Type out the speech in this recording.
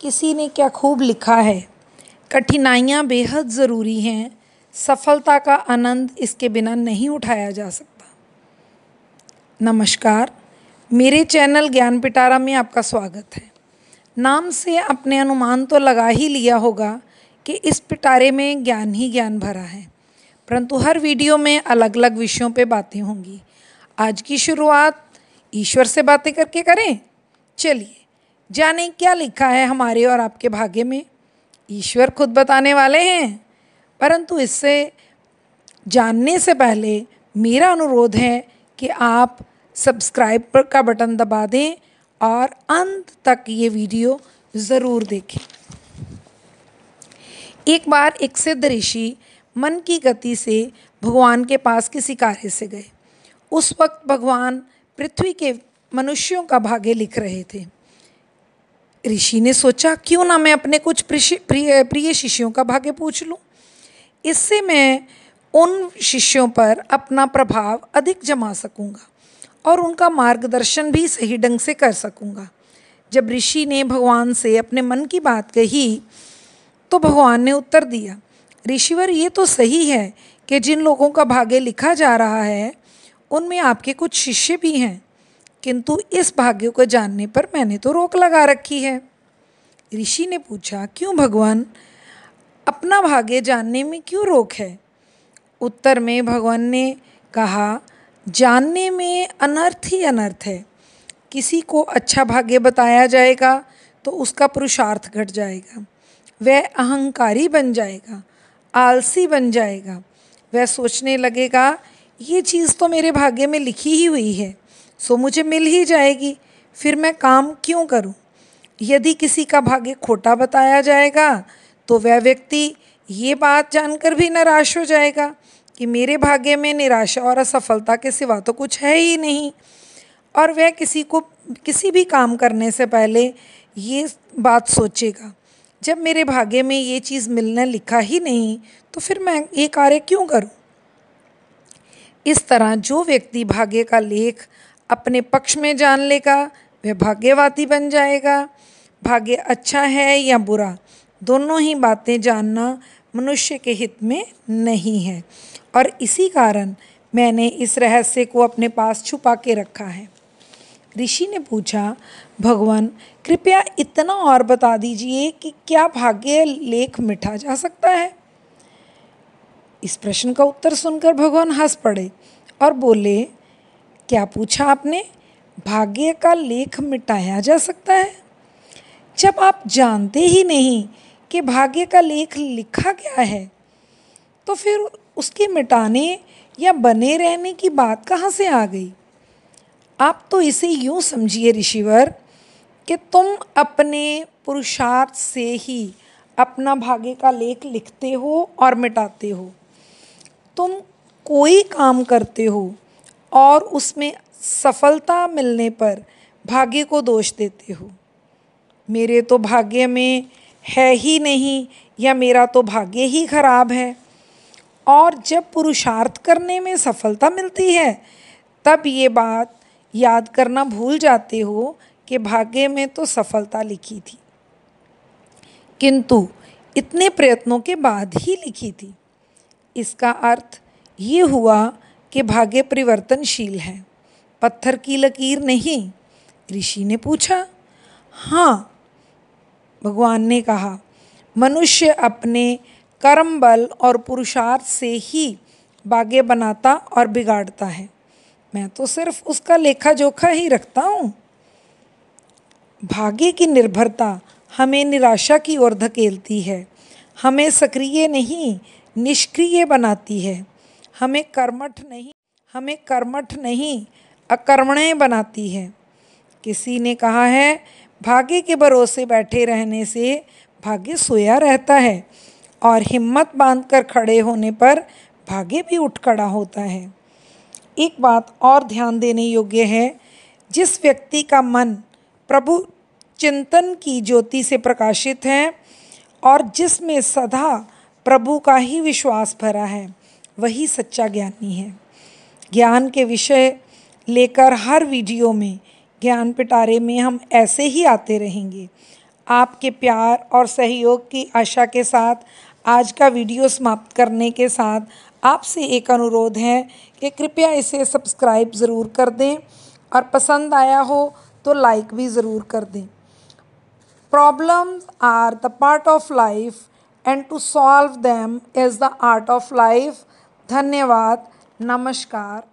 किसी ने क्या खूब लिखा है, कठिनाइयाँ बेहद ज़रूरी हैं, सफलता का आनंद इसके बिना नहीं उठाया जा सकता। नमस्कार, मेरे चैनल ज्ञान पिटारा में आपका स्वागत है। नाम से आपने अनुमान तो लगा ही लिया होगा कि इस पिटारे में ज्ञान ही ज्ञान भरा है, परंतु हर वीडियो में अलग अलग विषयों पे बातें होंगी। आज की शुरुआत ईश्वर से बातें करके करें। चलिए जाने क्या लिखा है हमारे और आपके भाग्य में। ईश्वर खुद बताने वाले हैं, परंतु इससे जानने से पहले मेरा अनुरोध है कि आप सब्सक्राइब का बटन दबा दें और अंत तक ये वीडियो ज़रूर देखें। एक बार एक सिद्ध ऋषि मन की गति से भगवान के पास किसी कार्य से गए। उस वक्त भगवान पृथ्वी के मनुष्यों का भाग्य लिख रहे थे। ऋषि ने सोचा, क्यों ना मैं अपने कुछ प्रिय शिष्यों का भाग्य पूछ लूं। इससे मैं उन शिष्यों पर अपना प्रभाव अधिक जमा सकूंगा और उनका मार्गदर्शन भी सही ढंग से कर सकूंगा। जब ऋषि ने भगवान से अपने मन की बात कही तो भगवान ने उत्तर दिया, ऋषिवर, ये तो सही है कि जिन लोगों का भाग्य लिखा जा रहा है उनमें आपके कुछ शिष्य भी हैं, किंतु इस भाग्य को जानने पर मैंने तो रोक लगा रखी है। ऋषि ने पूछा, क्यों भगवान, अपना भाग्य जानने में क्यों रोक है? उत्तर में भगवान ने कहा, जानने में अनर्थ ही अनर्थ है। किसी को अच्छा भाग्य बताया जाएगा तो उसका पुरुषार्थ घट जाएगा, वह अहंकारी बन जाएगा, आलसी बन जाएगा। वह सोचने लगेगा, ये चीज़ तो मेरे भाग्य में लिखी ही हुई है, सो मुझे मिल ही जाएगी, फिर मैं काम क्यों करूं? यदि किसी का भाग्य खोटा बताया जाएगा तो वह व्यक्ति ये बात जानकर भी निराश हो जाएगा कि मेरे भाग्य में निराशा और असफलता के सिवा तो कुछ है ही नहीं, और वह किसी भी काम करने से पहले ये बात सोचेगा, जब मेरे भाग्य में ये चीज़ मिलना लिखा ही नहीं तो फिर मैं ये कार्य क्यों करूं? इस तरह जो व्यक्ति भाग्य का लेख अपने पक्ष में जान लेगा वह भाग्यवादी बन जाएगा। भाग्य अच्छा है या बुरा, दोनों ही बातें जानना मनुष्य के हित में नहीं है, और इसी कारण मैंने इस रहस्य को अपने पास छुपा के रखा है। ऋषि ने पूछा, भगवान कृपया इतना और बता दीजिए कि क्या भाग्य लेख मिटा जा सकता है? इस प्रश्न का उत्तर सुनकर भगवान हंस पड़े और बोले, क्या पूछा आपने? भाग्य का लेख मिटाया जा सकता है? जब आप जानते ही नहीं कि भाग्य का लेख लिखा क्या है तो फिर उसके मिटाने या बने रहने की बात कहाँ से आ गई? आप तो इसे यूँ समझिए ऋषिवर कि तुम अपने पुरुषार्थ से ही अपना भाग्य का लेख लिखते हो और मिटाते हो। तुम कोई काम करते हो और उसमें सफलता मिलने पर भाग्य को दोष देते हो, मेरे तो भाग्य में है ही नहीं या मेरा तो भाग्य ही खराब है। और जब पुरुषार्थ करने में सफलता मिलती है तब ये बात याद करना भूल जाते हो कि भाग्य में तो सफलता लिखी थी, किंतु इतने प्रयत्नों के बाद ही लिखी थी। इसका अर्थ ये हुआ कि भाग्य परिवर्तनशील है, पत्थर की लकीर नहीं। ऋषि ने पूछा, हाँ। भगवान ने कहा, मनुष्य अपने कर्म बल और पुरुषार्थ से ही भाग्य बनाता और बिगाड़ता है, मैं तो सिर्फ उसका लेखा जोखा ही रखता हूँ। भाग्य की निर्भरता हमें निराशा की ओर धकेलती है, हमें सक्रिय नहीं निष्क्रिय बनाती है, हमें कर्मठ नहीं अकर्मण्य बनाती है। किसी ने कहा है, भाग्य के भरोसे बैठे रहने से भाग्य सोया रहता है और हिम्मत बांधकर खड़े होने पर भाग्य भी उठ खड़ा होता है। एक बात और ध्यान देने योग्य है, जिस व्यक्ति का मन प्रभु चिंतन की ज्योति से प्रकाशित है और जिसमें सदा प्रभु का ही विश्वास भरा है, वही सच्चा ज्ञानी है। ज्ञान के विषय लेकर हर वीडियो में ज्ञान पिटारे में हम ऐसे ही आते रहेंगे। आपके प्यार और सहयोग की आशा के साथ आज का वीडियो समाप्त करने के साथ आपसे एक अनुरोध है कि कृपया इसे सब्सक्राइब ज़रूर कर दें और पसंद आया हो तो लाइक भी ज़रूर कर दें। Problems are the part of life and to solve them is the art of life। धन्यवाद। नमस्कार।